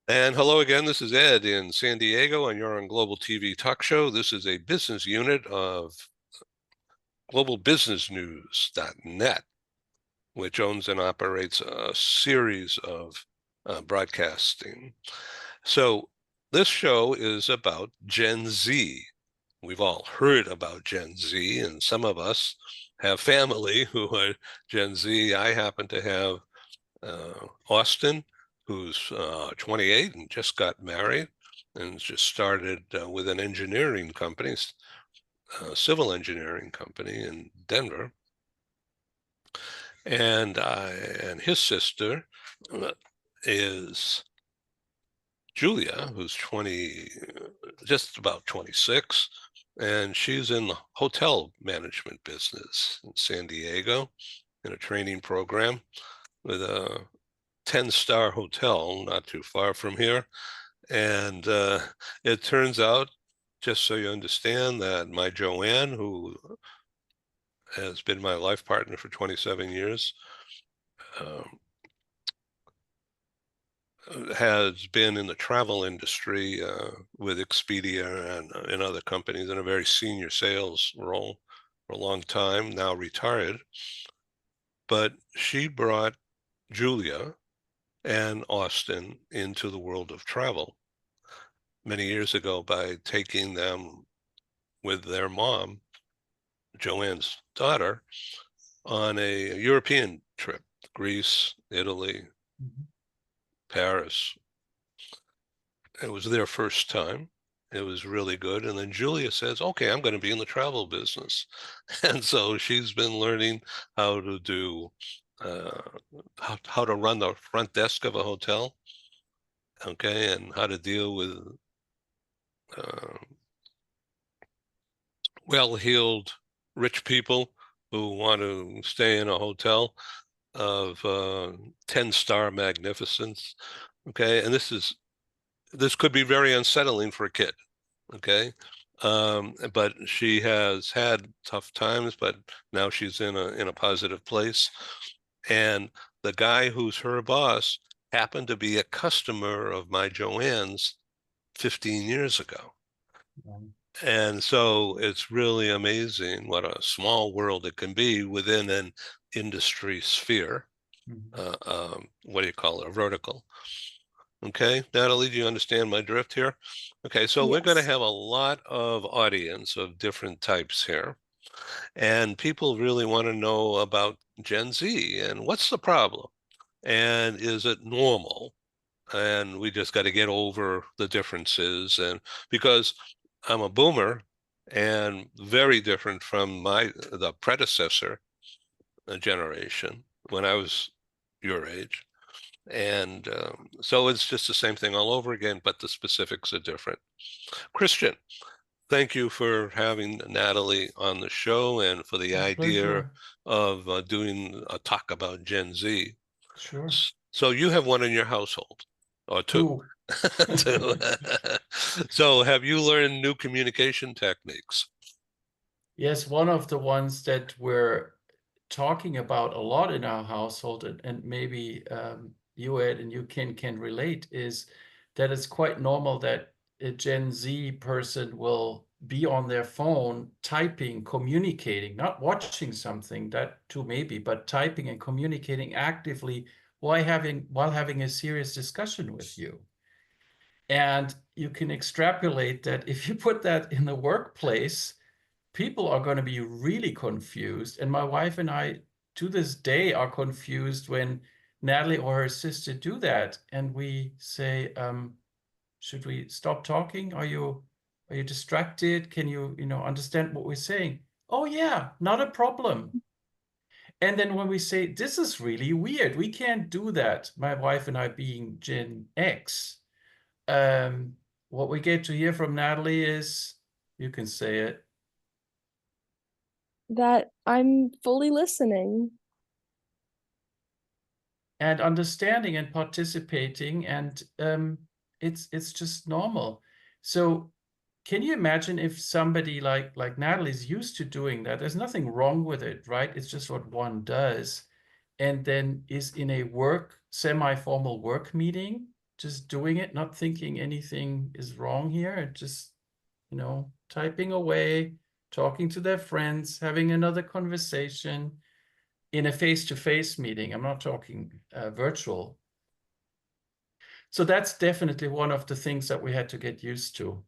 And hello again, this is Ed in San Diego, and you're on Global TV Talk Show. This is a business unit of globalbusinessnews.net, which owns and operates a series of broadcasting. So this show is about Gen Z. We've all heard about Gen Z, and some of us have family who are Gen Z. I happen to have Austin, who's 28 and just got married and just started with an engineering company, civil engineering company in Denver. And his sister is Julia, who's 20, just about 26, and she's in the hotel management business in San Diego in a training program with a 10-star hotel not too far from here. And it turns out, just so you understand, that my Joanne, who has been my life partner for 27 years, um, has been in the travel industry with Expedia and in other companies in a very senior sales role for a long time, now retired. But she brought Julia and Austin into the world of travel many years ago by taking them with their mom, Joanne's daughter, on a European trip, Greece, Italy, Paris. It was their first time. It was really good. And then Julia says, okay, I'm going to be in the travel business. And so she's been learning how to do, uh, how to run the front desk of a hotel, okay, and how to deal with uh, well-heeled rich people who want to stay in a hotel of 10-star magnificence. Okay. And this could be very unsettling for a kid. Okay. But she has had tough times, but now she's in a positive place. And the guy who's her boss happened to be a customer of my Joanne's 15 years ago. And so it's really amazing what a small world it can be within an industry sphere. What do you call it? A vertical. Okay, Natalie, do you understand my drift here? Okay, so we're going to Yes. have a lot of audience of different types here, and people really want to know about Gen Z and what's the problem, and is it normal? And we just got to get over the differences, and because I'm a boomer and very different from the predecessor generation when I was your age. And so it's just the same thing all over again, but the specifics are different. Christian, thank you for having Natalie on the show and for the My idea pleasure. of doing a talk about Gen Z. Sure. So you have one in your household, or two. Two. Two. So have you learned new communication techniques? Yes, one of the ones that we're talking about a lot in our household, and maybe you, Ed, and you can relate, is that it's quite normal that a Gen Z person will be on their phone typing, communicating, not watching something, that too maybe, but typing and communicating actively while having a serious discussion with you. And you can extrapolate that if you put that in the workplace, people are going to be really confused. And my wife and I, to this day, are confused when Natalie or her sister do that. And we say, should we stop talking? Are you distracted? Can you understand what we're saying? Oh yeah, not a problem. And then when we say, this is really weird, we can't do that, my wife and I being Gen X, um, what we get to hear from Natalie is, you can say it, That I'm fully listening. and understanding and participating, and it's just normal. So can you imagine if somebody like Natalie's used to doing that? There's nothing wrong with it, right? It's just what one does, and then is in a semi-formal work meeting just doing it, not thinking anything is wrong here, and just, typing away, talking to their friends, having another conversation in a face-to-face meeting. I'm not talking virtual. So that's definitely one of the things that we had to get used to.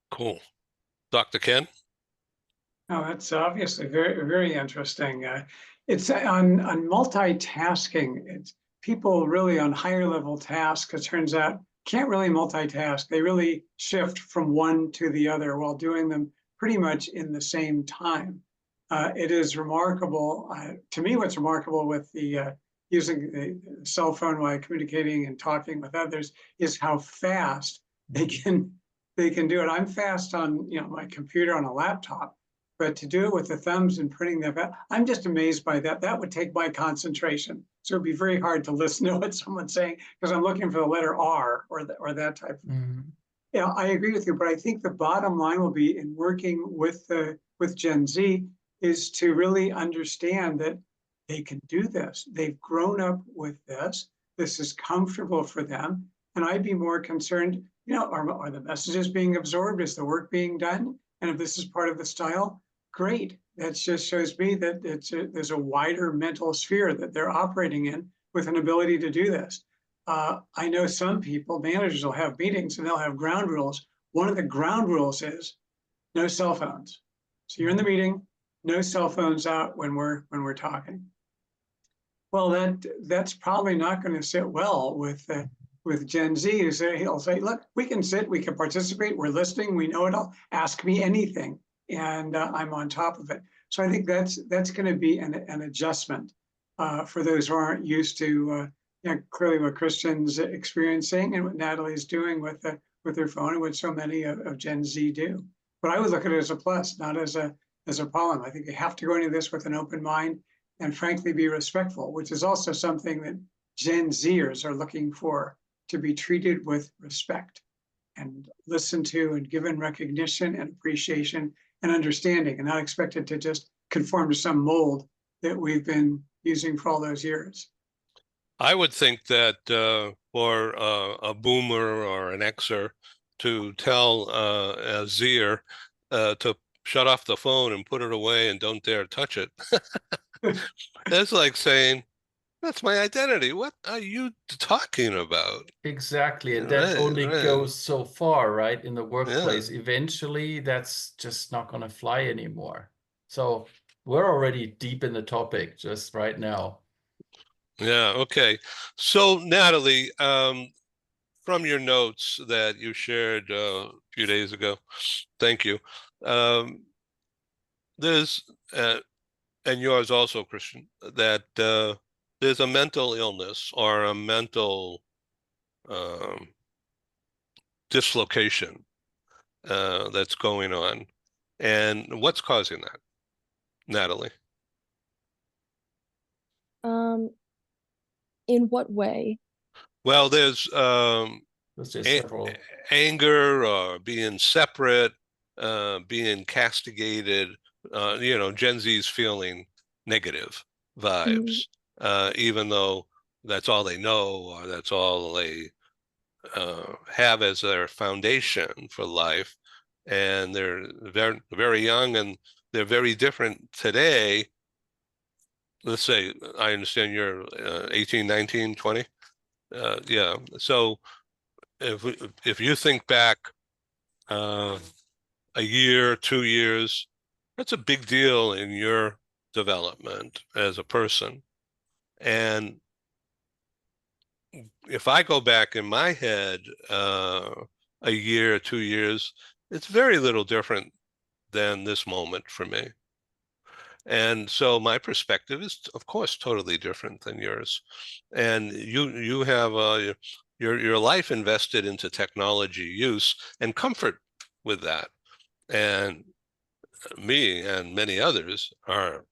Cool. Dr. Ken? Oh, that's obviously very, very interesting. It's on multitasking. It's people really on higher level tasks, it turns out, can't really multitask. They really shift from one to the other while doing them pretty much in the same time. It is remarkable. To me, what's remarkable with the using the cell phone while communicating and talking with others is how fast they can do it. I'm fast on my computer on a laptop, but to do it with the thumbs and printing that out, I'm just amazed by that. That would take my concentration. So it'd be very hard to listen to what someone's saying because I'm looking for the letter R or that type of thing. Yeah, I agree with you, but I think the bottom line will be in working with Gen Z is to really understand that they can do this. They've grown up with this. This is comfortable for them. And I'd be more concerned, are the messages being absorbed? Is the work being done? And if this is part of the style, great. That just shows me that there's a wider mental sphere that they're operating in with an ability to do this. I know some people, managers will have meetings and they'll have ground rules. One of the ground rules is no cell phones. So you're in the meeting, no cell phones out when we're talking. Well, that's probably not going to sit well with Gen Z. He'll say, look, we can sit, we can participate, we're listening, we know it all. Ask me anything, and I'm on top of it. So I think that's going to be an adjustment for those who aren't used to clearly what Christian's experiencing and what Natalie's doing with her phone and what so many of Gen Z do. But I would look at it as a plus, not as a problem. I think you have to go into this with an open mind and frankly be respectful, which is also something that Gen Zers are looking for, to be treated with respect and listened to and given recognition and appreciation and understanding, and not expected to just conform to some mold that we've been using for all those years. I would think that for a boomer or an Xer to tell a Zer to shut off the phone and put it away and don't dare touch it, that's like saying, that's my identity. What are you talking about? Exactly. And that only goes so far, right? In the workplace. Yeah. Eventually, that's just not going to fly anymore. So we're already deep in the topic just right now. Yeah. Okay. So, Natalie, from your notes that you shared a few days ago, thank you. There's, and yours also, Christian, that there's a mental illness or a mental dislocation that's going on. And what's causing that, Natalie? In what way? Well, there's several. anger or being separate, being castigated, Gen Z's feeling negative vibes, even though that's all they know or that's all they have as their foundation for life. And they're very, very young and they're very different today. Let's say, I understand you're 18, 19, 20. Yeah. So if you think back a year, 2 years, that's a big deal in your development as a person. And if I go back in my head a year, 2 years, it's very little different than this moment for me. And so my perspective is, of course, totally different than yours. And you have your life invested into technology use and comfort with that. And me and many others are,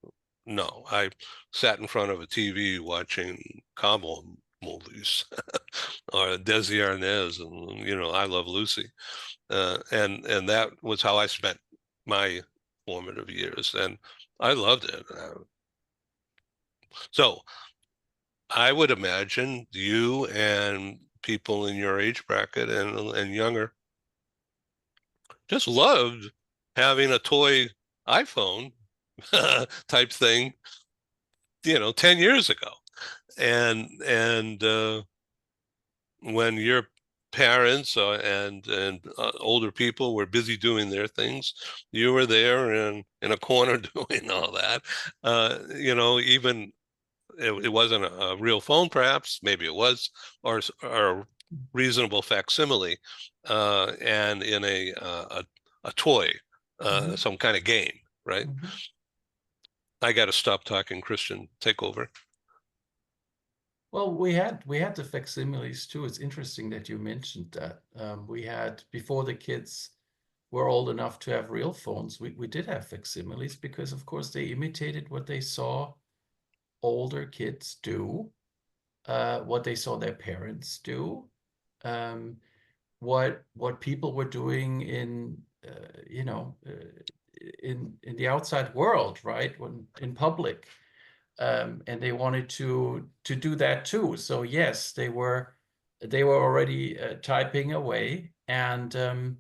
no, I sat in front of a TV watching Cabo movies or Desi Arnaz and, I Love Lucy. And that was how I spent my formative years. And I loved it. So I would imagine you and people in your age bracket and younger just loved having a toy iPhone type thing, 10 years ago. And when your parents and older people were busy doing their things, you were there in a corner doing all that. Even it wasn't a real phone, perhaps, maybe it was, or a reasonable facsimile, and in a toy, some kind of game, right? I got to stop talking. Christian, take over. Well, we had the facsimiles too. It's interesting that you mentioned that. We had, before the kids were old enough to have real phones, we did have facsimiles because, of course, they imitated what they saw older kids do, what they saw their parents do, um, what people were doing in the outside world, right? When in public. And they wanted to do that too. So yes, they were already typing away. And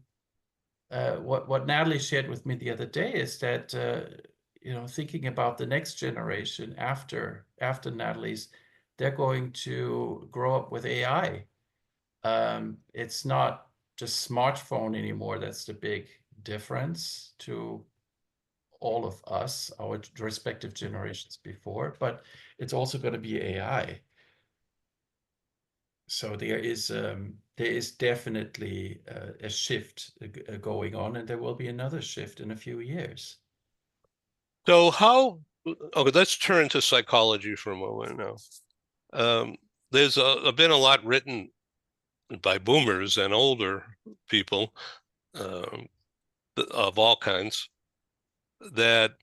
what Natalie shared with me the other day is that thinking about the next generation after Natalie's, they're going to grow up with AI. It's not just smartphone anymore. That's the big difference to all of us, our respective generations before, but it's also going to be AI. So there is definitely a shift going on, and there will be another shift in a few years. So okay, let's turn to psychology for a moment now. There's been a lot written by boomers and older people of all kinds that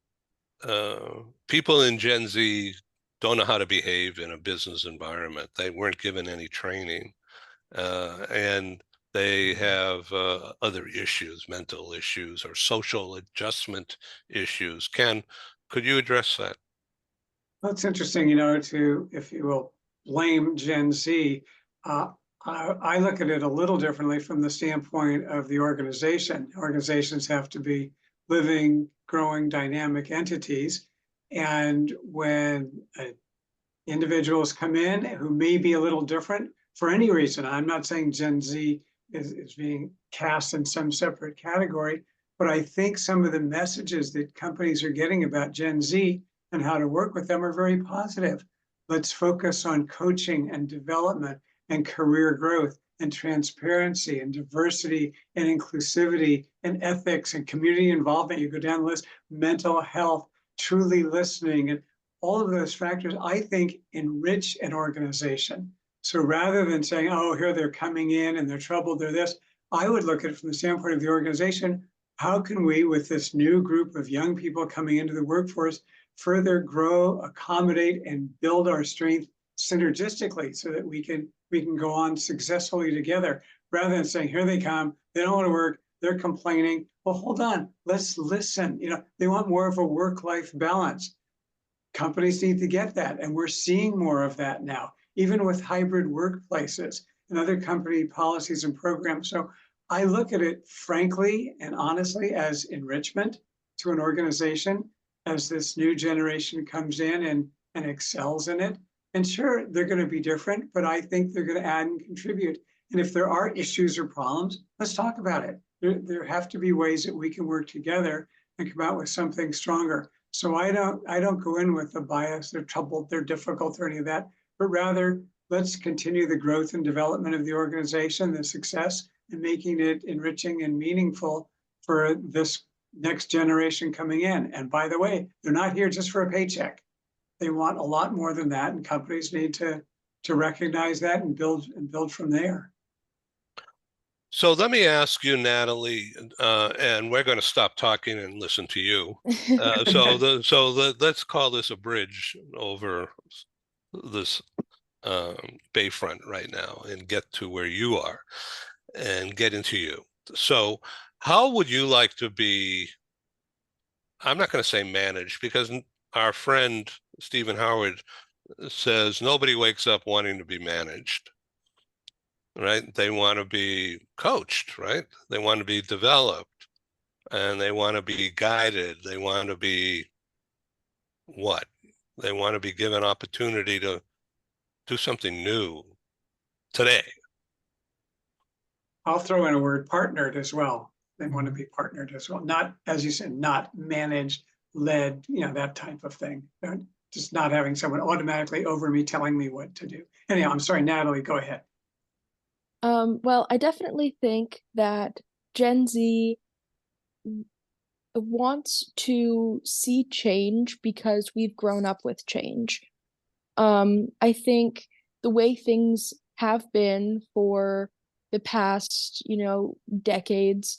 people in Gen Z don't know how to behave in a business environment. They weren't given any training, and they have other issues, mental issues, or social adjustment issues. Ken, could you address that? Well, it's interesting, to, if you will, blame Gen Z. I look at it a little differently from the standpoint of the organization. Organizations have to be living, growing, dynamic entities. And when individuals come in who may be a little different for any reason, I'm not saying Gen Z is being cast in some separate category, but I think some of the messages that companies are getting about Gen Z and how to work with them are very positive. Let's focus on coaching and development and career growth and transparency and diversity and inclusivity and ethics and community involvement. You go down the list, mental health, truly listening, and all of those factors, I think, enrich an organization. So rather than saying, oh, here they're coming in and they're troubled, they're this, I would look at it from the standpoint of the organization. How can we, with this new group of young people coming into the workforce, further grow, accommodate, and build our strength synergistically so that we can go on successfully together, rather than saying, here they come, they don't want to work, they're complaining. Well, hold on, let's listen. They want more of a work-life balance. Companies need to get that, and we're seeing more of that now, even with hybrid workplaces and other company policies and programs. So I look at it frankly and honestly as enrichment to an organization as this new generation comes in and excels in it. And sure, they're going to be different, but I think they're going to add and contribute. And if there are issues or problems, let's talk about it. There have to be ways that we can work together and come out with something stronger. So I don't go in with a bias, they're troubled, they're difficult, or any of that, but rather let's continue the growth and development of the organization, the success, and making it enriching and meaningful for this next generation coming in. And by the way, they're not here just for a paycheck. They want a lot more than that, and companies need to recognize that and build from there. So let me ask you, Natalie, and we're going to stop talking and listen to you. Let's call this a bridge over this bayfront right now and get to where you are and get into you. So how would you like to be, I'm not going to say managed, because our friend Stephen Howard says nobody wakes up wanting to be managed, right? They want to be coached, right? They want to be developed, and they want to be guided. They want to be what? They want to be given opportunity to do something new today. I'll throw in a word, partnered as well. They want to be partnered as well, not, as you said, not managed, led, that type of thing. Just not having someone automatically over me telling me what to do. Anyhow, I'm sorry, Natalie, go ahead. Well, I definitely think that Gen Z wants to see change because we've grown up with change. I think the way things have been for the past, decades,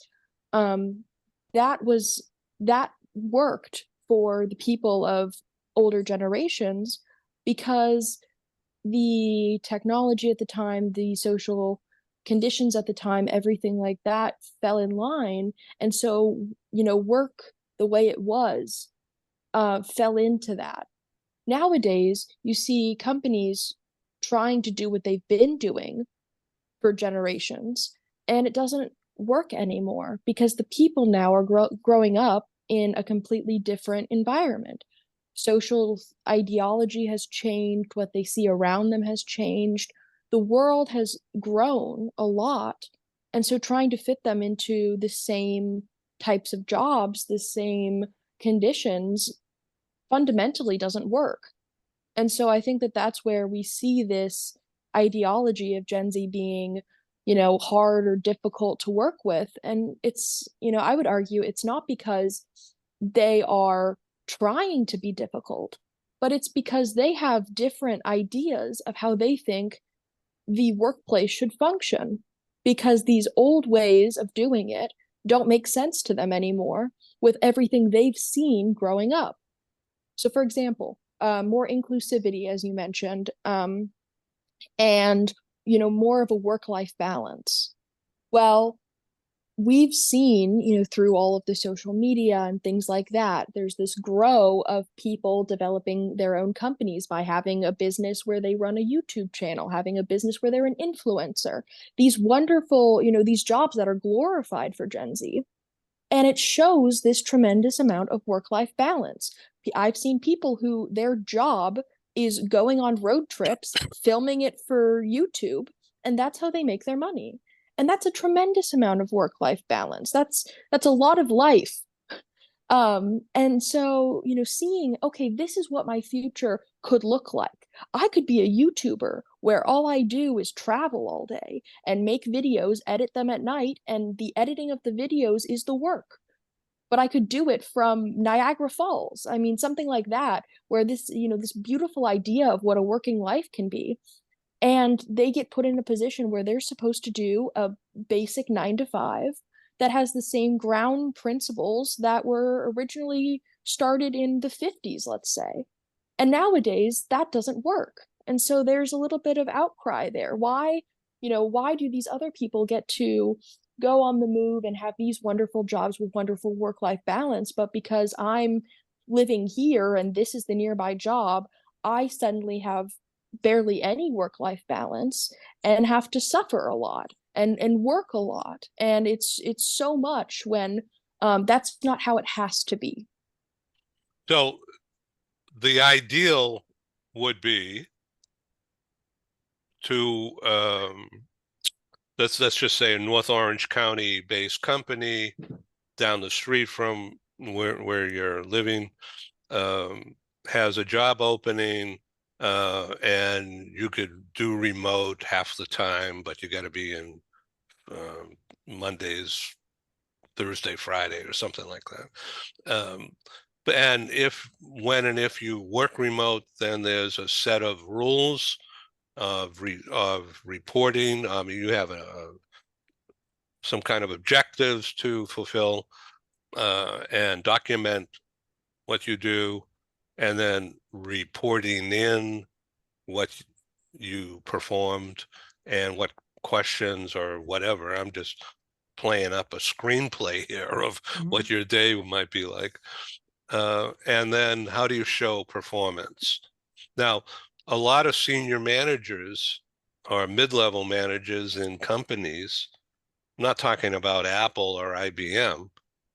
that worked for the people of older generations because the technology at the time, the social conditions at the time, everything like that fell in line. And so, work the way it was fell into that. Nowadays, you see companies trying to do what they've been doing for generations, and it doesn't work anymore because the people now are growing up in a completely different environment. Social ideology has changed, what they see around them has changed. The world has grown a lot, and so trying to fit them into the same types of jobs, the same conditions, fundamentally doesn't work. And so I think that that's where we see this ideology of Gen Z being, hard or difficult to work with. And it's, I would argue it's not because they are trying to be difficult, but it's because they have different ideas of how they think the workplace should function. Because these old ways of doing it don't make sense to them anymore with everything they've seen growing up. So, for example, more inclusivity, as you mentioned, and more of a work-life balance. Well, we've seen, through all of the social media and things like that, there's this grow of people developing their own companies by having a business where they run a YouTube channel, having a business where they're an influencer. These wonderful, these jobs that are glorified for Gen Z. And it shows this tremendous amount of work-life balance. I've seen people who their job is going on road trips, filming it for YouTube, and that's how they make their money. And that's a tremendous amount of work-life balance. That's a lot of life. And so, seeing, okay, this is what my future could look like. I could be a YouTuber where all I do is travel all day and make videos, edit them at night, and the editing of the videos is the work. But I could do it from Niagara Falls. I mean, something like that, where this, this beautiful idea of what a working life can be. And they get put in a position where they're supposed to do a basic 9 to 5 that has the same ground principles that were originally started in the 50s, let's say. And nowadays, that doesn't work. And so there's a little bit of outcry there. Why do these other people get to go on the move and have these wonderful jobs with wonderful work-life balance, but because I'm living here and this is the nearby job, I suddenly have barely any work-life balance and have to suffer a lot and work a lot. And it's so much when that's not how it has to be. So the ideal would be to let's just say a North Orange County based company down the street from where you're living has a job opening, and you could do remote half the time, but you got to be in Mondays, Thursday, Friday, or something like that. And when and if you work remote, then there's a set of rules of reporting. You have some kind of objectives to fulfill and document what you do, and then reporting in what you performed and what questions or whatever. I'm just playing up a screenplay here of what your day might be like. And then how do you show performance? Now, a lot of senior managers or mid-level managers in companies, I'm not talking about Apple or IBM,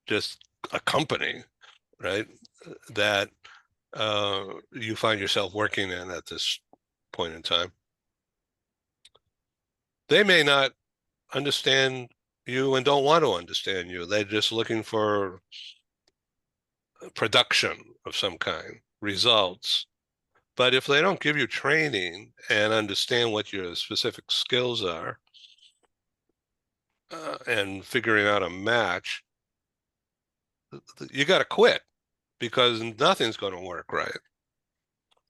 just a company, right? That you find yourself working in at this point in time. They may not understand you and don't want to understand you. They're just looking for production of some kind, results. But if they don't give you training and understand what your specific skills are and figuring out a match, you got to quit because nothing's going to work right.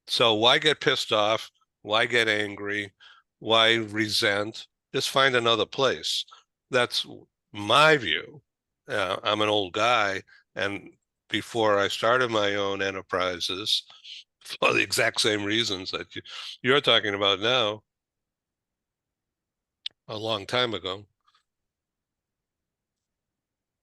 So why get pissed off? Why get angry? Why resent? Just find another place. That's my view. I'm an old guy, and before I started my own enterprises, for the exact same reasons that you're talking about now, a long time ago,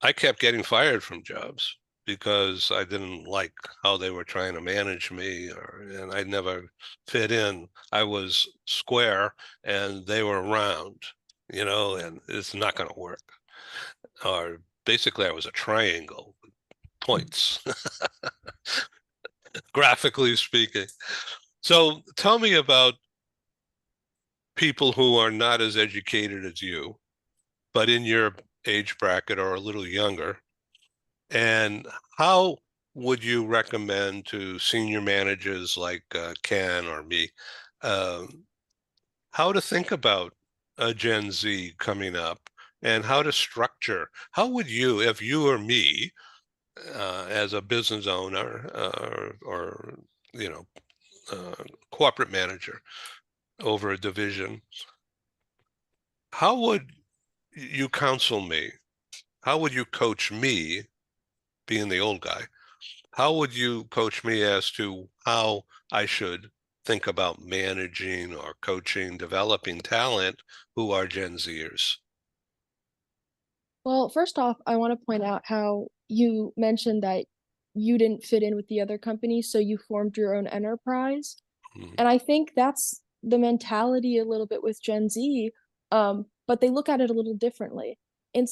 I kept getting fired from jobs because I didn't like how they were trying to manage me, and I never fit in. I was square and they were round, and it's not going to work. Or basically, I was a triangle with points, graphically speaking. So tell me about people who are not as educated as you, but in your age bracket or a little younger. And how would you recommend to senior managers like Ken or me how to think about a Gen Z coming up and how to structure? How would you, if you or me, as a business owner or you know, corporate manager over a division, how would you counsel me? How would you coach me, being the old guy? How would you coach me as to how I should think about managing or coaching, developing talent who are Gen Zers? Well, first off, I want to point out how you mentioned that you didn't fit in with the other companies, so you formed your own enterprise. Mhm. And I think that's the mentality a little bit with Gen Z, but they look at it a little differently. And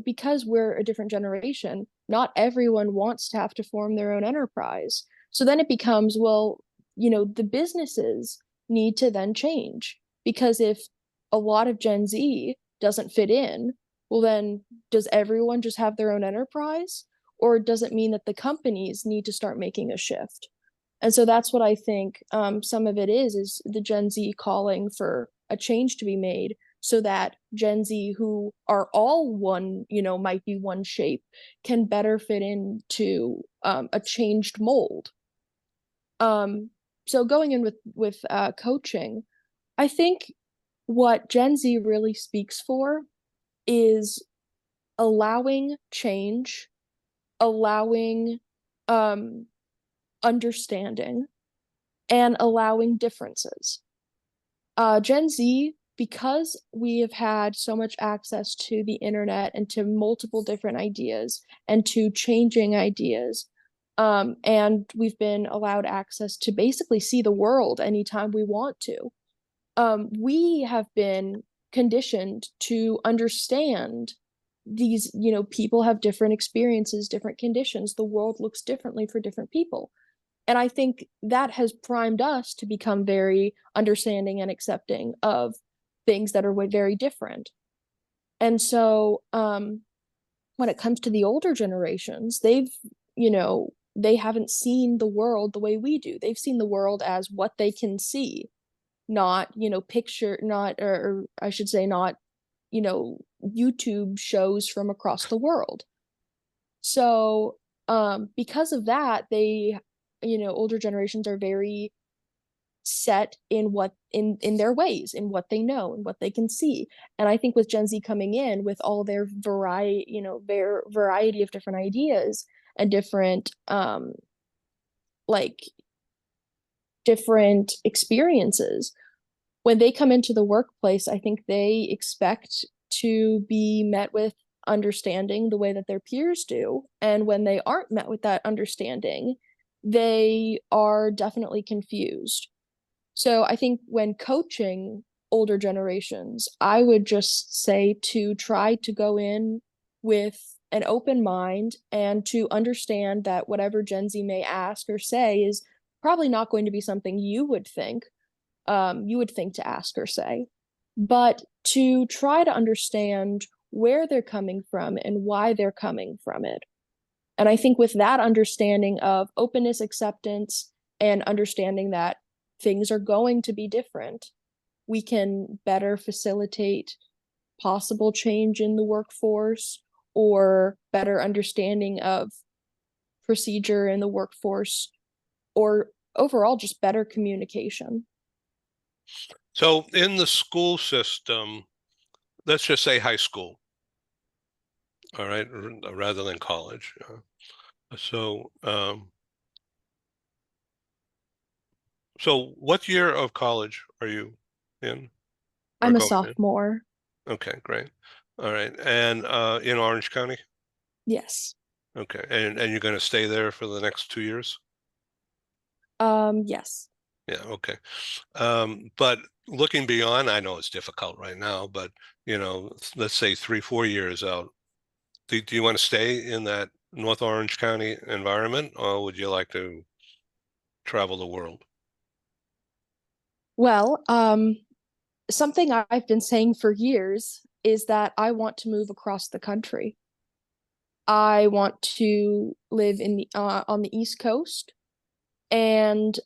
because we're a different generation, not everyone wants to have to form their own enterprise. So then it becomes, well, the businesses need to then change because if a lot of Gen Z doesn't fit in, well, then does everyone just have their own enterprise? Or does it mean that the companies need to start making a shift? And so that's what I think some of it is the Gen Z calling for a change to be made so that Gen Z, who are all one, might be one shape, can better fit into a changed mold. So going in with coaching, I think what Gen Z really speaks for is allowing change, allowing understanding, and allowing differences. Gen Z, because we have had so much access to the internet and to multiple different ideas and to changing ideas, and we've been allowed access to basically see the world anytime we want to. We have been conditioned to understand these, people have different experiences, different conditions. The world looks differently for different people. And I think that has primed us to become very understanding and accepting of things that are very different. And so when it comes to the older generations, they haven't seen the world the way we do. They've seen the world as what they can see, not, picture, not, or I should say, not, YouTube shows from across the world. So because of that, older generations are very set in what in their ways, in what they know and what they can see. And I think with Gen Z coming in with all their variety of different ideas and different like different experiences, when they come into the workplace, I think they expect to be met with understanding the way that their peers do. And when they aren't met with that understanding, they are definitely confused. So I think when coaching older generations, I would just say to try to go in with an open mind and to understand that whatever Gen Z may ask or say is probably not going to be something you would think to ask or say, but to try to understand where they're coming from and why they're coming from it. And I think with that understanding of openness, acceptance, and understanding that things are going to be different, we can better facilitate possible change in the workforce or better understanding of procedure in the workforce or overall just better communication. So in the school system, let's just say high school, all right, rather than college. So what year of college are you in or I'm a going in? sophomore. Okay, great. All right. And in Orange County? Yes. Okay. And you're going to stay there for the next 2 years? Yes. Yeah, okay. But looking beyond, I know it's difficult right now, but let's say 3, 4 years out, do you want to stay in that North Orange County environment, or would you like to travel the world? Well, something I've been saying for years is that I want to move across the country. I want to live in the on the East Coast. And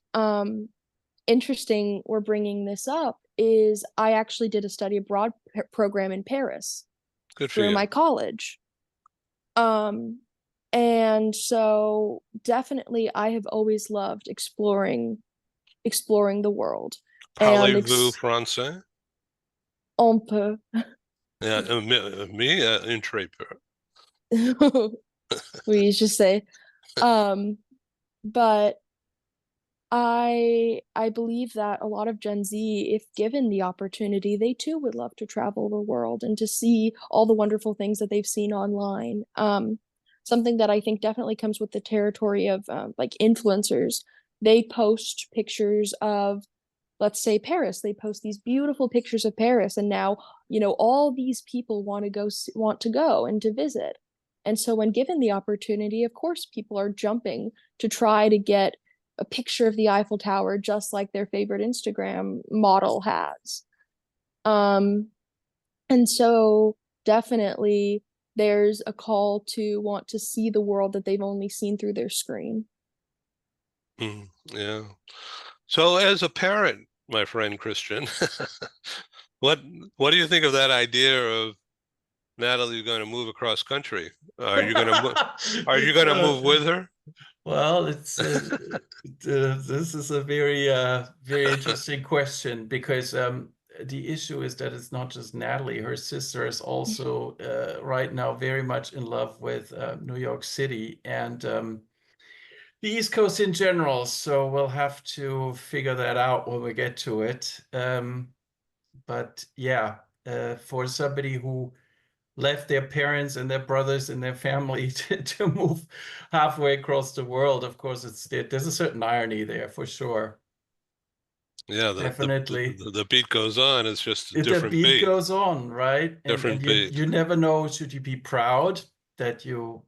interesting we're bringing this up is I actually did a study abroad program in Paris Good for through you. my college. And so definitely I have always loved exploring the world. And Parlez-vous français? on peut. Yeah, me, un très peu. We just say but I believe that a lot of Gen Z, if given the opportunity, they too would love to travel the world and to see all the wonderful things that they've seen online. Something that I think definitely comes with the territory of like influencers. They post pictures of, let's say, Paris. They post these beautiful pictures of Paris, and now, all these people want to go and to visit. And so when given the opportunity, of course, people are jumping to try to get a picture of the Eiffel Tower just like their favorite Instagram model has. And so definitely there's a call to want to see the world that they've only seen through their screen. Yeah. So as a parent, my friend Christian, what what do you think of that idea of Natalie going to move across country? Are you going to are you going to move with her? Well, it's this is a very very interesting question because the issue is that it's not just Natalie. Her sister is also right now very much in love with New York City and the East Coast in general. So we'll have to figure that out when we get to it. But yeah, for somebody who left their parents and their brothers and their family to move halfway across the world, of course, there's a certain irony there for sure. Yeah, Definitely. the beat goes on. It's just a If the different beat beat. goes on, right? And Different beat. you never know, should you be proud that you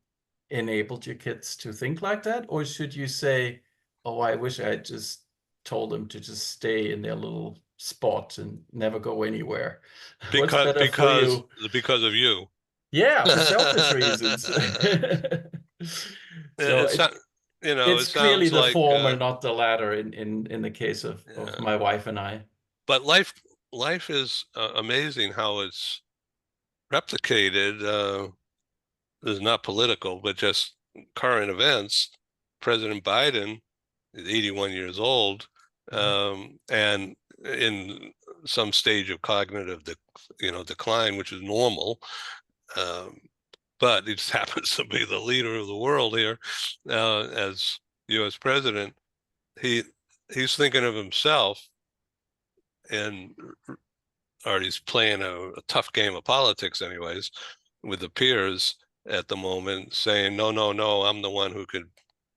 enabled your kids to think like that? Or should you say, oh, I wish I had just told them to just stay in their little spot and never go anywhere? What's Because better for you? because of you. Yeah, for selfish reasons. So It's not, it it's clearly sounds the like former, not the latter in the case of yeah. my wife and I. But life is amazing how it's replicated. This is not political, but just current events. President Biden is 81 years old, and in some stage of cognitive decline, which is normal. Um, but he just happens to be the leader of the world here as U.S. president. He's thinking of himself, and or he's playing a tough game of politics, anyways, with the peers at the moment, saying, "No, no, no, I'm the one who could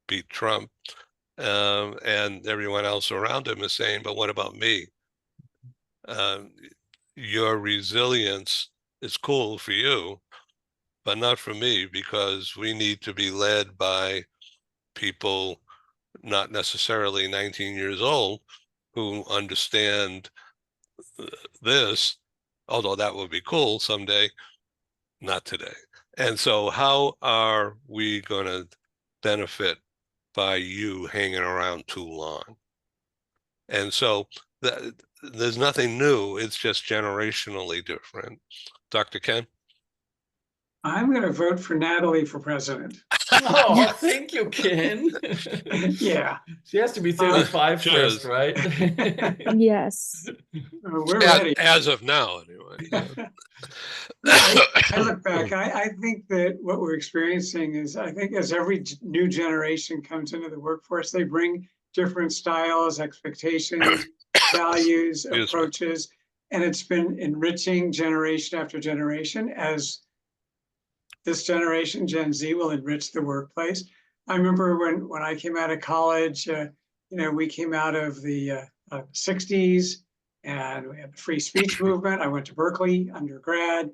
beat Trump." And everyone else around him is saying, but what about me? Your resilience is cool for you, but not for me, because we need to be led by people not necessarily 19 years old who understand this, although that would be cool someday, not today. And so how are we going to benefit by you hanging around too long? And so there's nothing new. It's just generationally different. Dr. Ken? I'm going to vote for Natalie for president. Oh, thank you, Ken. Yeah, She has to be 35 cheers. first, right? Yes. we're ready. As of now, anyway. I look back, I think that what we're experiencing is, I think as every new generation comes into the workforce, they bring different styles, expectations, values, Excuse me. approaches, and it's been enriching generation after generation as this generation, Gen Z, will enrich the workplace. I remember when I came out of college, we came out of the 60s and we had the free speech movement. I went to Berkeley undergrad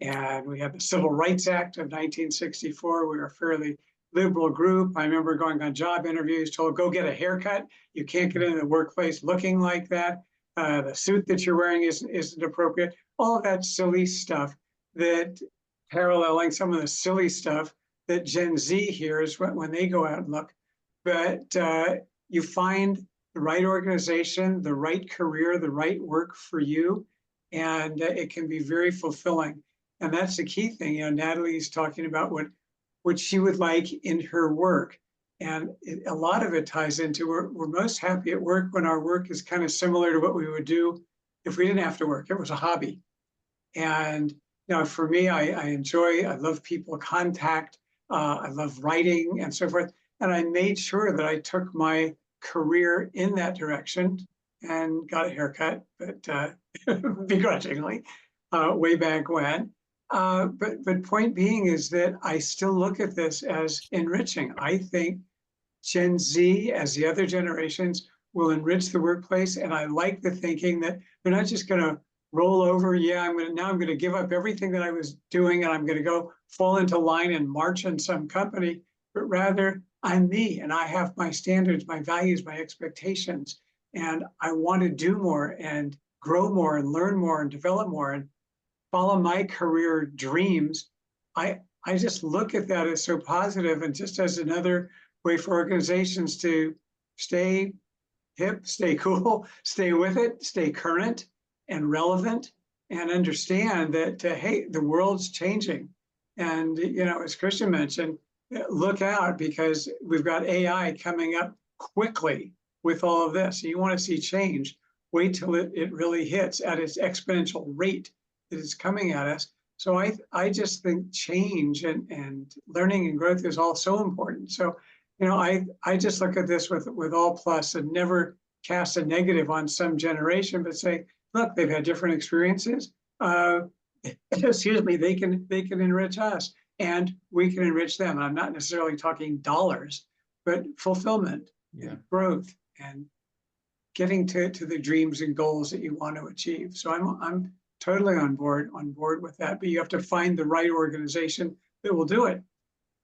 and we had the Civil Rights Act of 1964. We were a fairly liberal group. I remember going on job interviews, told, go get a haircut. You can't get into the workplace looking like that. The suit that you're wearing isn't appropriate. All of that silly stuff that paralleling some of the silly stuff that Gen Z hears when they go out and look. But you find the right organization, the right career, the right work for you, and it can be very fulfilling. And that's the key thing. Natalie's talking about what she would like in her work. And a lot of it ties into we're most happy at work when our work is kind of similar to what we would do if we didn't have to work. It was a hobby. And for me, I love people contact, I love writing and so forth. And I made sure that I took my career in that direction and got a haircut, but begrudgingly, way back when. But point being is that I still look at this as enriching. I think Gen Z, as the other generations, will enrich the workplace. And I like the thinking that they're not just going to roll over. Yeah, I'm going to give up everything that I was doing and I'm going to go fall into line and march in some company, but rather I'm me and I have my standards, my values, my expectations, and I want to do more and grow more and learn more and develop more and follow my career dreams. I just look at that as so positive and just as another way for organizations to stay hip, stay cool, stay with it, stay current and relevant, and understand that, hey, the world's changing. And, as Christian mentioned, look out because we've got AI coming up quickly with all of this. You want to see change, wait till it really hits at its exponential rate that is coming at us. So I just think change and learning and growth is all so important. So, I just look at this with all plus and never cast a negative on some generation, but say, look, they've had different experiences. Excuse me, they can enrich us and we can enrich them. And I'm not necessarily talking dollars, but fulfillment, and growth, and getting to the dreams and goals that you want to achieve. So I'm totally on board with that. But you have to find the right organization that will do it,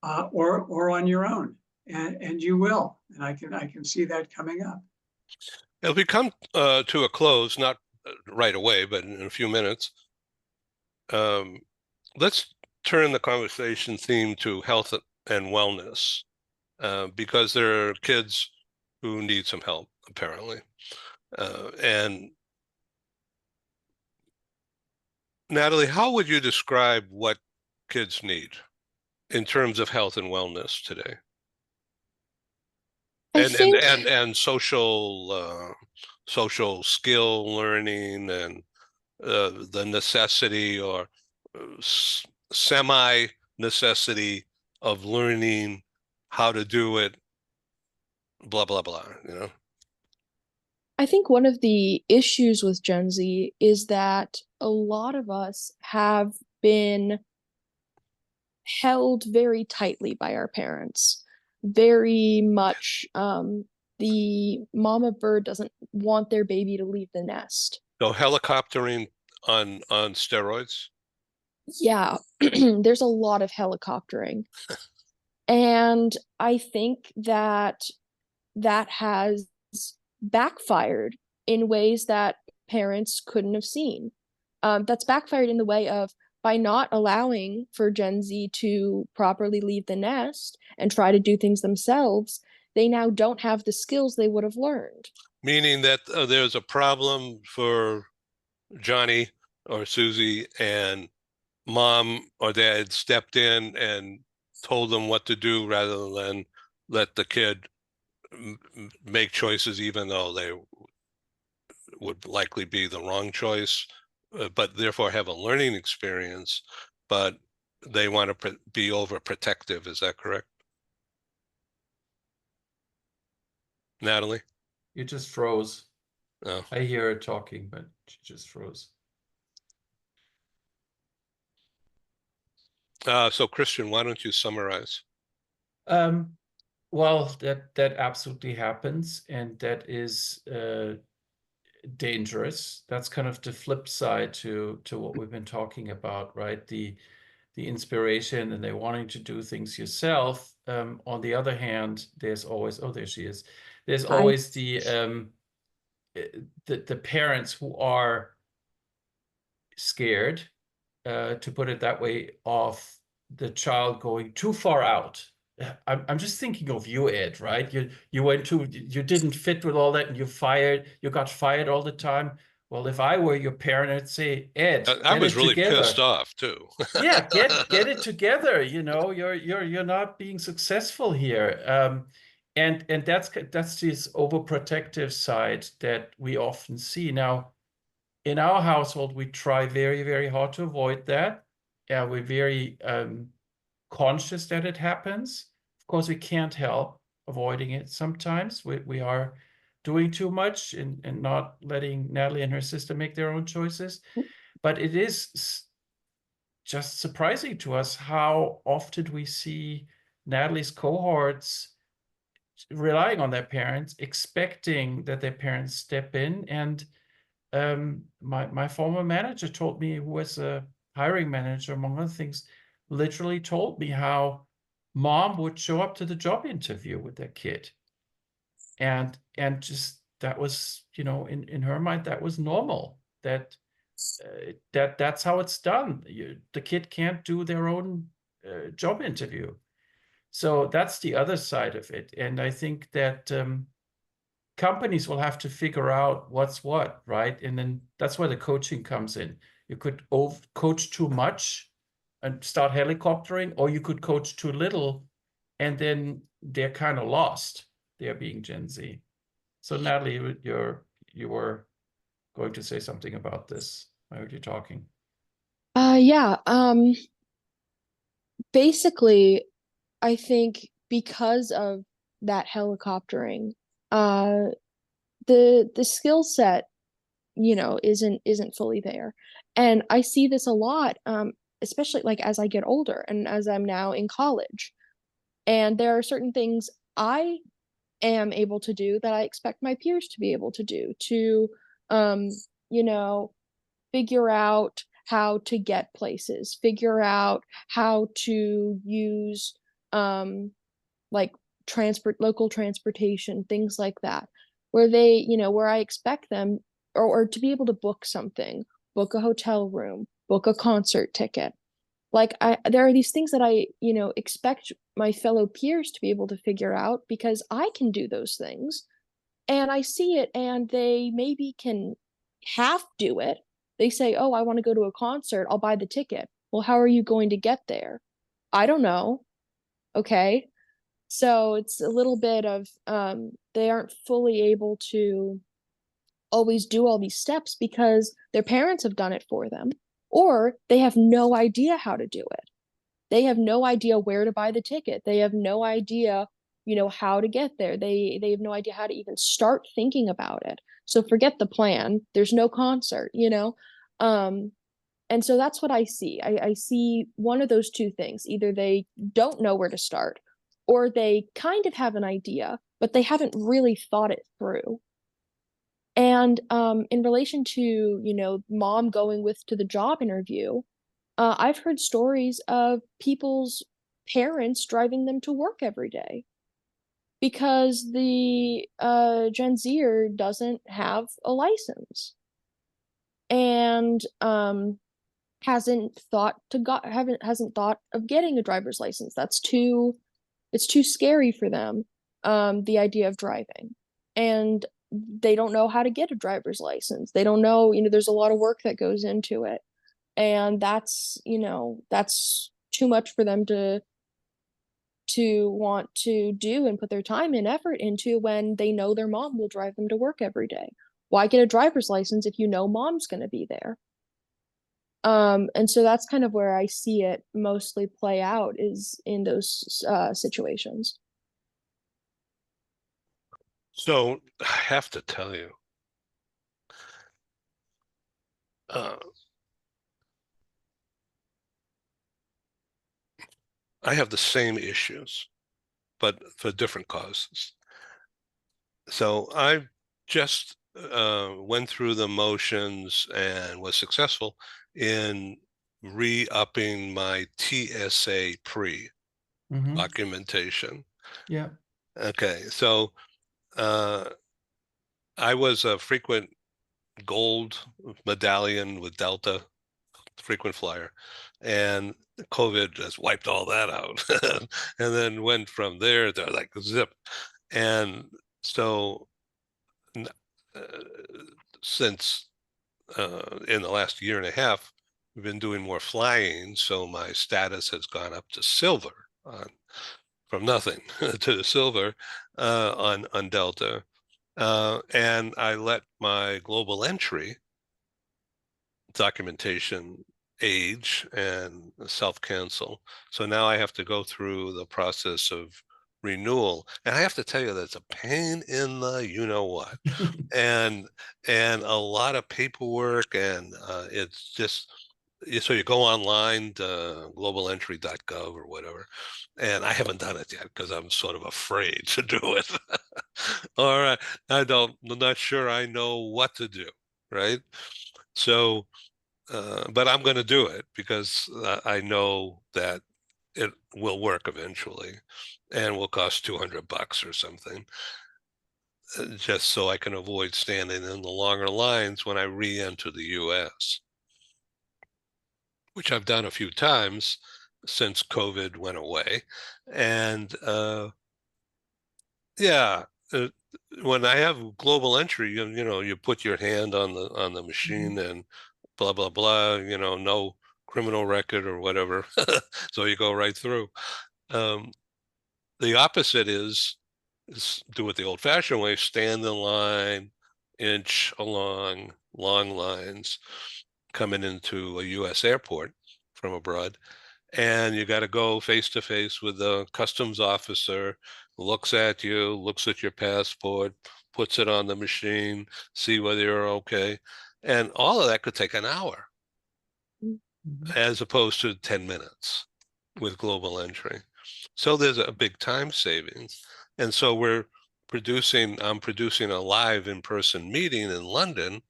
or on your own, and you will. And I can see that coming up. As we come to a close, not right away, but in a few minutes, let's turn the conversation theme to health and wellness, because there are kids who need some help, apparently. And Natalie, how would you describe what kids need in terms of health and wellness today? And social skill learning and the necessity or semi necessity of learning how to do it, blah blah blah. I think one of the issues with Gen Z is that a lot of us have been held very tightly by our parents, very much the mama bird doesn't want their baby to leave the nest. So helicoptering on steroids. Yeah, there's a lot of helicoptering. And I think that that has backfired in ways that parents couldn't have seen. That's backfired in the way of by not allowing for Gen Z to properly leave the nest and try to do things themselves, they now don't have the skills they would have learned. Meaning that there's a problem for Johnny or Susie, and mom or dad stepped in and told them what to do rather than let the kid make choices, even though they would likely be the wrong choice, but therefore have a learning experience, but they want to be overprotective. Is that correct? Natalie? You just froze. No. I hear her talking, but she just froze. So Christian, why don't you summarize? Well, that absolutely happens, and that is dangerous. That's kind of the flip side to what we've been talking about, right? The inspiration and they wanting to do things yourself. On the other hand, there's always, oh, there she is. There's Hi. always the parents who are scared, to put it that way, of the child going too far out. I'm just thinking of you, Ed, right? You didn't fit with all that, and you got fired all the time. Well, if I were your parent, I'd say, Ed, I get was it really together. pissed off too. Yeah, get it together. You know, you're not being successful here. And that's this overprotective side that we often see. Now, in our household, we try very, very hard to avoid that. Yeah, we're very conscious that it happens. Of course, we can't help avoiding it sometimes. We are doing too much and not letting Natalie and her sister make their own choices. But it is just surprising to us how often we see Natalie's cohorts relying on their parents, expecting that their parents step in. And my former manager told me, who was a hiring manager, among other things, literally told me how mom would show up to the job interview with their kid. And just that was, you know, in her mind, that was normal. That's how it's done. The kid can't do their own job interview. So that's the other side of it. And I think that companies will have to figure out what's what, right? And then that's where the coaching comes in. You could coach too much and start helicoptering, or you could coach too little, and then they're kind of lost. They're being Gen Z. So Natalie, you were going to say something about this. I heard you talking. Yeah. Basically, I think because of that helicoptering, the skill set, you know, isn't fully there. And I see this a lot, especially like as I get older and as I'm now in college. And there are certain things I am able to do that I expect my peers to be able to do to, you know, figure out how to get places, figure out how to use like local transportation, things like that, where they, you know, where I expect them or to be able to book something, book a hotel room, book a concert ticket. Like there are these things that I, you know, expect my fellow peers to be able to figure out because I can do those things. And I see it and they maybe can half do it. They say, "Oh, I want to go to a concert. I'll buy the ticket." Well, how are you going to get there? I don't know. Okay. So it's a little bit of they aren't fully able to always do all these steps because their parents have done it for them, or they have no idea how to do it. They have no idea where to buy the ticket. They have no idea, you know, how to get there. They have no idea how to even start thinking about it. So forget the plan. There's no concert, you know. And so that's what I see. I see one of those two things. Either they don't know where to start, or they kind of have an idea, but they haven't really thought it through. And in relation to, you know, mom going with to the job interview, I've heard stories of people's parents driving them to work every day because the Gen Zer doesn't have a license and hasn't thought of getting a driver's license. It's too scary for them, the idea of driving. And they don't know how to get a driver's license. They don't know, you know, there's a lot of work that goes into it. And that's, you know, that's too much for them to want to do and put their time and effort into when they know their mom will drive them to work every day. Why get a driver's license if you know mom's going to be there? And so that's kind of where I see it mostly play out, is in those situations. So I have to tell you, I have the same issues, but for different causes. So I just went through the motions and was successful in re-upping my TSA pre Mhm. documentation. Yeah. Okay, so I was a frequent gold medallion with Delta, frequent flyer, and COVID just wiped all that out, and then went from there to like zip. And so uh, since in the last year and a half, we've been doing more flying, so my status has gone up to silver from nothing to silver on Delta. And I let my global entry documentation age and self-cancel. So now I have to go through the process of renewal. And I have to tell you, that's a pain in the you-know-what. and a lot of paperwork, and it's just, so you go online to globalentry.gov or whatever, and I haven't done it yet because I'm sort of afraid to do it. All right, I'm not sure I know what to do, right? So but I'm going to do it because I know that it will work eventually and will cost $200 or something, just so I can avoid standing in the longer lines when I re-enter the US, which I've done a few times since COVID went away. And yeah, uh, when I have global entry, you know, you put your hand on the machine and blah blah blah, you know, no criminal record or whatever, so you go right through. Um, the opposite is do it the old-fashioned way: stand in line, inch along long lines, coming into a U.S. airport from abroad, and you got to go face to face with the customs officer, looks at you, looks at your passport, puts it on the machine, see whether you're okay. And all of that could take an hour Mhm. as opposed to 10 minutes with global entry. So there's a big time savings. And so I'm producing a live in-person meeting in London,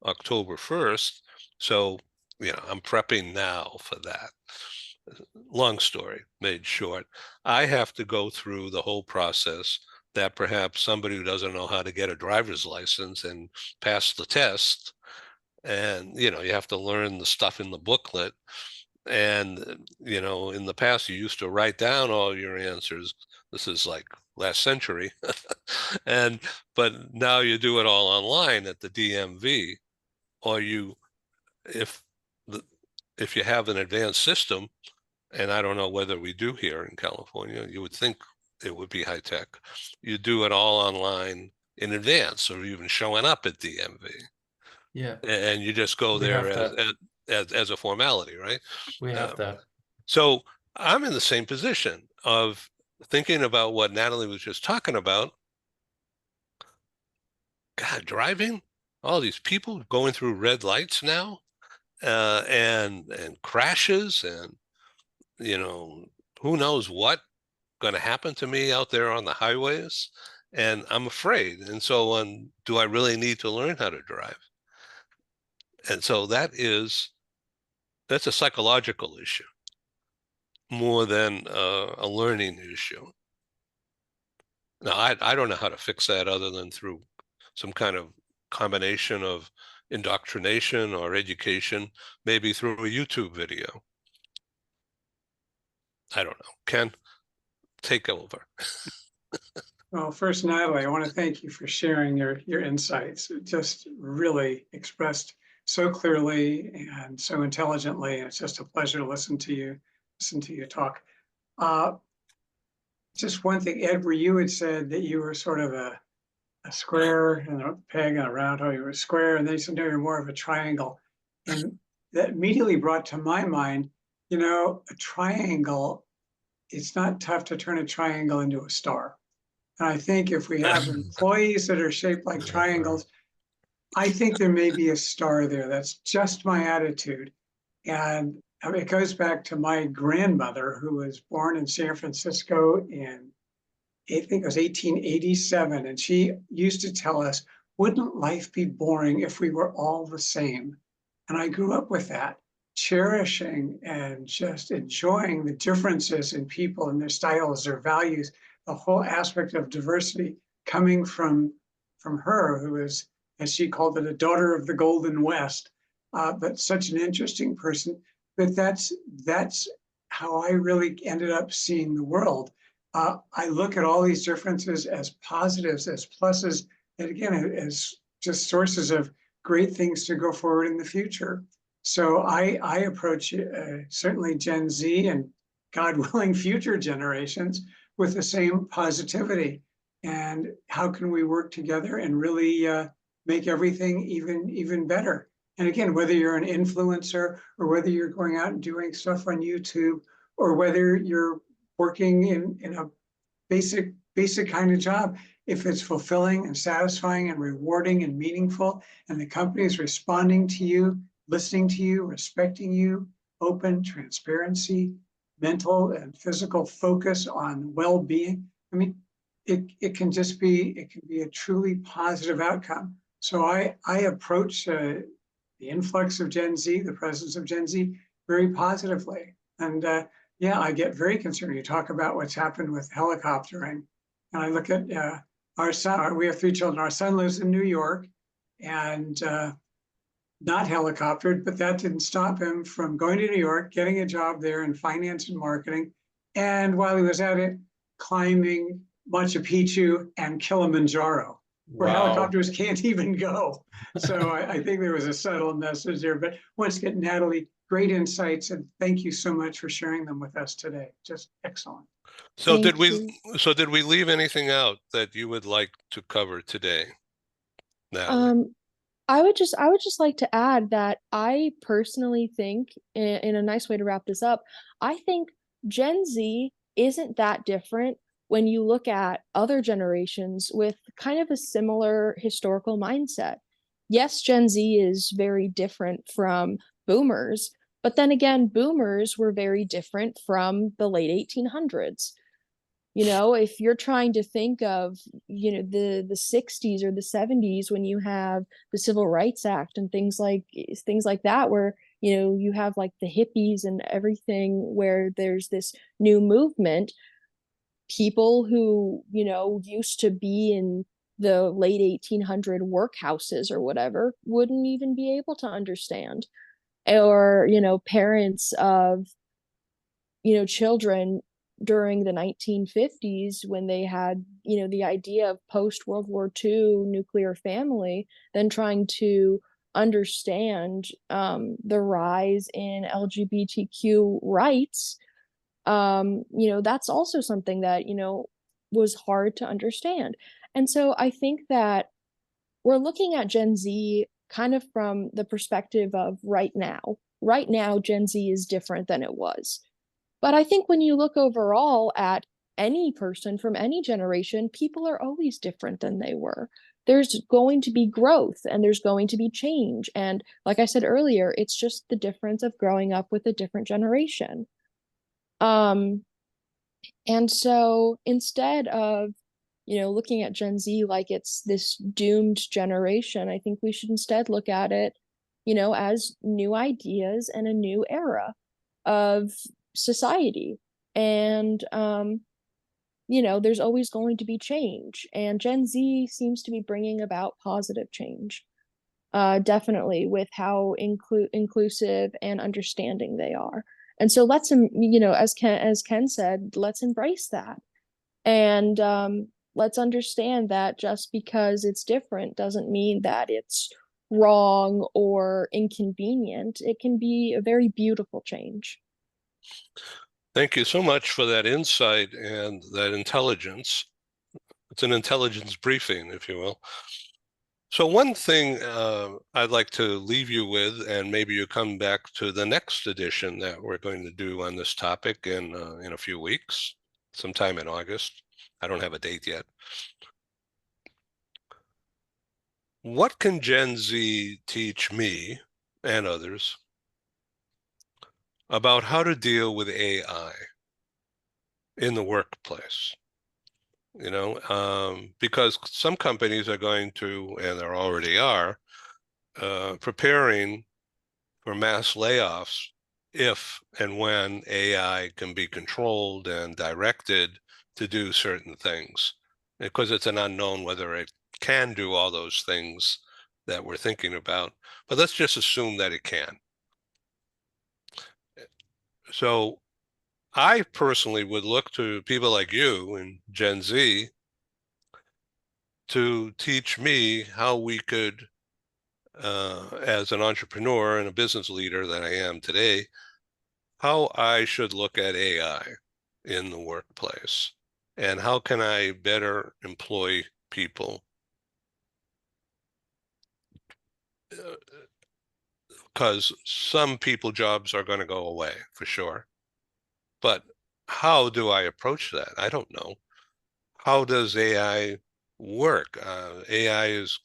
October 1st. So, you know, I'm prepping now for that. Long story made short, I have to go through the whole process that perhaps somebody who doesn't know how to get a driver's license and pass the test, and you know, you have to learn the stuff in the booklet. And you know, in the past, you used to write down all your answers. This is like last century. and but now you do it all online at the DMV, or if the if you have an advanced system, and I don't know whether we do here in California, you would think it would be high tech. You do it all online in advance, or even showing up at DMV, Yeah. and you just go We there have that. as a formality, right? We have Uh, that. so I'm in the same position of thinking about what Natalie was just talking about. God, driving, all these people going through red lights now, and crashes, and you know, who knows what going to happen to me out there on the highways. and I'm afraid. And so on, do I really need to learn how to drive? And so that's a psychological issue more than a learning issue. Now, I don't know how to fix that other than through some kind of combination of indoctrination or education, maybe through a YouTube video. I don't know. Ken, take over. Well, first, Natalie, I want to thank you for sharing your insights. It just really expressed so clearly and so intelligently. And it's just a pleasure to listen to you talk. Just one thing, Ed, where you had said that you were sort of a square and a peg and a round hole. You were a square, and then you said no, you're more of a triangle. And that immediately brought to my mind, a triangle, it's not tough to turn a triangle into a star. And I think if we have employees that are shaped like triangles, I think there may be a star there. That's just my attitude. And it goes back to my grandmother, who was born in San Francisco in, I think it was 1887. And she used to tell us, wouldn't life be boring if we were all the same? And I grew up with that, cherishing and just enjoying the differences in people and their styles, their values, the whole aspect of diversity coming from her, who is, as she called it, a daughter of the Golden West, but such an interesting person. But that's how I really ended up seeing the world. I look at all these differences as positives, as pluses, and again, as just sources of great things to go forward in the future. So I approach certainly Gen Z and God willing future generations with the same positivity. And how can we work together and really make everything even better? And again, whether you're an influencer or whether you're going out and doing stuff on YouTube, or whether you're working in a basic kind of job, if it's fulfilling and satisfying and rewarding and meaningful, and the company is responding to you, listening to you, respecting you, open, transparency, mental and physical focus on well-being, I mean, it can be a truly positive outcome. So I approach the influx of Gen Z, the presence of Gen Z, very positively. And yeah, I get very concerned. You talk about what's happened with helicoptering, and I look at our son. We have 3 children. Our son lives in New York, and not helicoptered, but that didn't stop him from going to New York, getting a job there in finance and marketing, and while he was at it, climbing Machu Picchu and Kilimanjaro, where helicopters can't even go. So I think there was a subtle message there. But once again, Natalie, great insights, and thank you so much for sharing them with us today. Just excellent. So Thank you. did we leave anything out that you would like to cover today, Natalie? I would just like to add that I personally think, in a nice way to wrap this up, I think Gen Z isn't that different when you look at other generations with kind of a similar historical mindset. Yes, Gen Z is very different from boomers, but then again, boomers were very different from the late 1800s. If you're trying to think of, the 60s or the 70s, when you have the Civil Rights Act and things like that, where, you have like the hippies and everything, where there's this new movement, people who, used to be in the late 1800 workhouses or whatever wouldn't even be able to understand. Or, parents of, children during the 1950s, when they had, the idea of post World War II nuclear family, then trying to understand the rise in LGBTQ rights. That's also something that, was hard to understand. And so I think that we're looking at Gen Z kind of from the perspective of right now. Right now, Gen Z is different than it was. But I think when you look overall at any person from any generation, people are always different than they were. There's going to be growth and there's going to be change. And like I said earlier, it's just the difference of growing up with a different generation. And so instead of, looking at Gen Z like it's this doomed generation. I think we should instead look at it, as new ideas and a new era of society. And, there's always going to be change. And Gen Z seems to be bringing about positive change, definitely, with how inclusive and understanding they are. And so let's, as Ken said, let's embrace that. And let's understand that just because it's different doesn't mean that it's wrong or inconvenient. It can be a very beautiful change. Thank you so much for that insight and that intelligence. It's an intelligence briefing, if you will. So one thing I'd like to leave you with, and maybe you come back to the next edition that we're going to do on this topic in a few weeks, sometime in August. I don't have a date yet. What can Gen Z teach me and others about how to deal with AI in the workplace? Because some companies are going to, and there already are, preparing for mass layoffs if and when AI can be controlled and directed to do certain things, because it's an unknown whether it can do all those things that we're thinking about. But let's just assume that it can. So I personally would look to people like you and Gen Z to teach me how we could, as an entrepreneur and a business leader that I am today, how I should look at AI in the workplace and how can I better employ people. Because some people jobs are going to go away for sure. But how do I approach that? I don't know. How does AI work? AI is,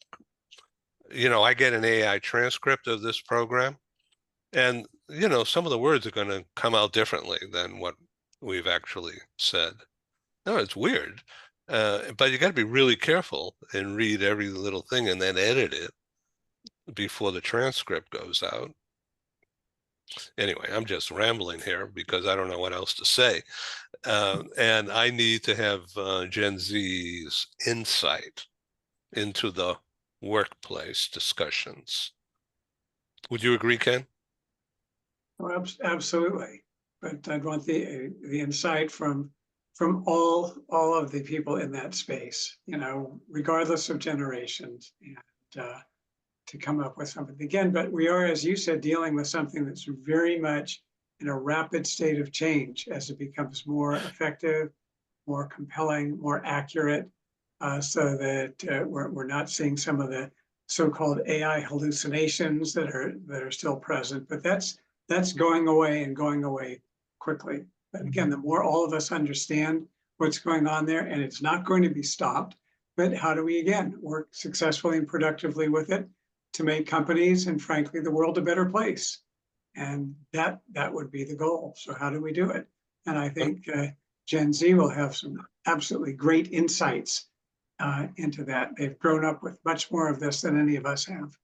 I get an AI transcript of this program, and, some of the words are going to come out differently than what we've actually said. No, it's weird. But you got to be really careful and read every little thing and then edit it before the transcript goes out. Anyway, I'm just rambling here because I don't know what else to say. And I need to have Gen Z's insight into the workplace discussions. Would you agree, Ken? Oh, absolutely. But I'd want the insight from all of the people in that space, regardless of generations, and to come up with something again. But we are, as you said, dealing with something that's very much in a rapid state of change as it becomes more effective, more compelling, more accurate, so that we're not seeing some of the so-called AI hallucinations that are still present. But that's going away and going away quickly. But again, the more all of us understand what's going on there, and it's not going to be stopped, but how do we, again, work successfully and productively with it to make companies and, frankly, the world a better place? And that would be the goal. So how do we do it? And I think Gen Z will have some absolutely great insights into that. They've grown up with much more of this than any of us have.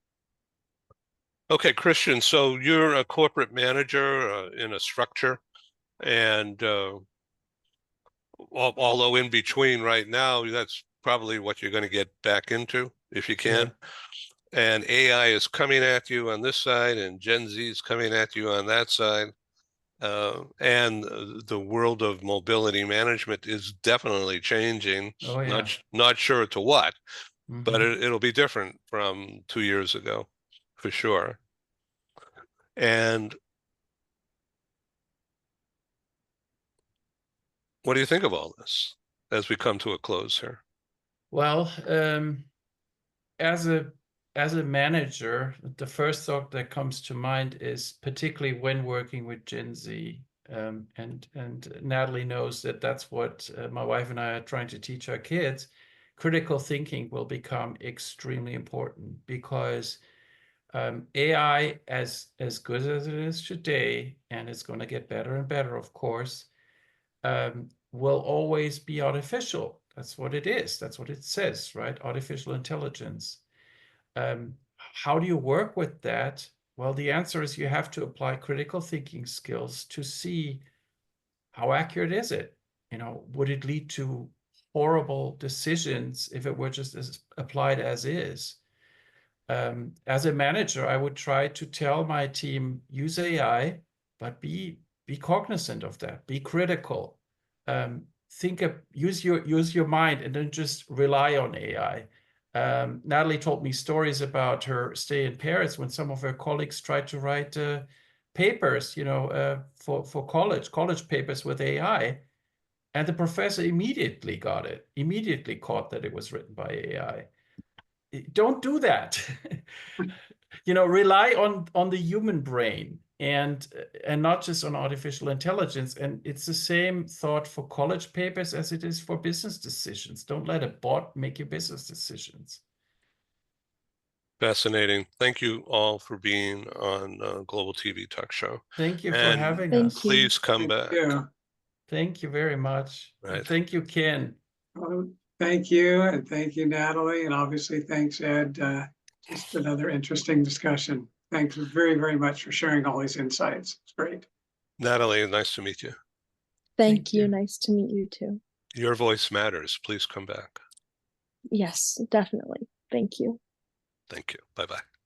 Okay, Christian, so you're a corporate manager in a structure, and although in between right now, that's probably what you're going to get back into if you can. Yeah. And AI is coming at you on this side, and Gen Z is coming at you on that side. And the world of mobility management is definitely changing. Oh, yeah. Not sure to what, but it'll be different from 2 years ago, for sure. And what do you think of all this as we come to a close here? Well, as a manager, the first thought that comes to mind is particularly when working with Gen Z. And Natalie knows that that's what my wife and I are trying to teach our kids. Critical thinking will become extremely important because AI, as good as it is today, and it's going to get better and better, of course, will always be artificial. That's what it is. That's what it says, right? Artificial intelligence. How do you work with that? Well, the answer is you have to apply critical thinking skills to see how accurate is it? You know, would it lead to horrible decisions if it were just as applied as is? As a manager, I would try to tell my team, use AI, but be cognizant of that, be critical. Use your mind and don't just rely on AI. Natalie told me stories about her stay in Paris when some of her colleagues tried to write papers, for college papers with AI, and the professor immediately caught that it was written by AI. Don't do that. Rely on the human brain and not just on artificial intelligence. And it's the same thought for college papers as it is for business decisions. Don't let a bot make your business decisions. Fascinating. Thank you all for being on Global TV Talk Show. Thank you for And having Thank us. you. please come back. Yeah. Thank you very much. Right. Thank you, Ken. Well, thank you, and thank you, Natalie, and obviously thanks, Ed. Just another interesting discussion. Thanks very, very much for sharing all these insights. It's great. Natalie, nice to meet you. Thank Thank you. you. Nice to meet you too. Your voice matters. Please come back. Yes, definitely. Thank you. Thank you. Bye-bye.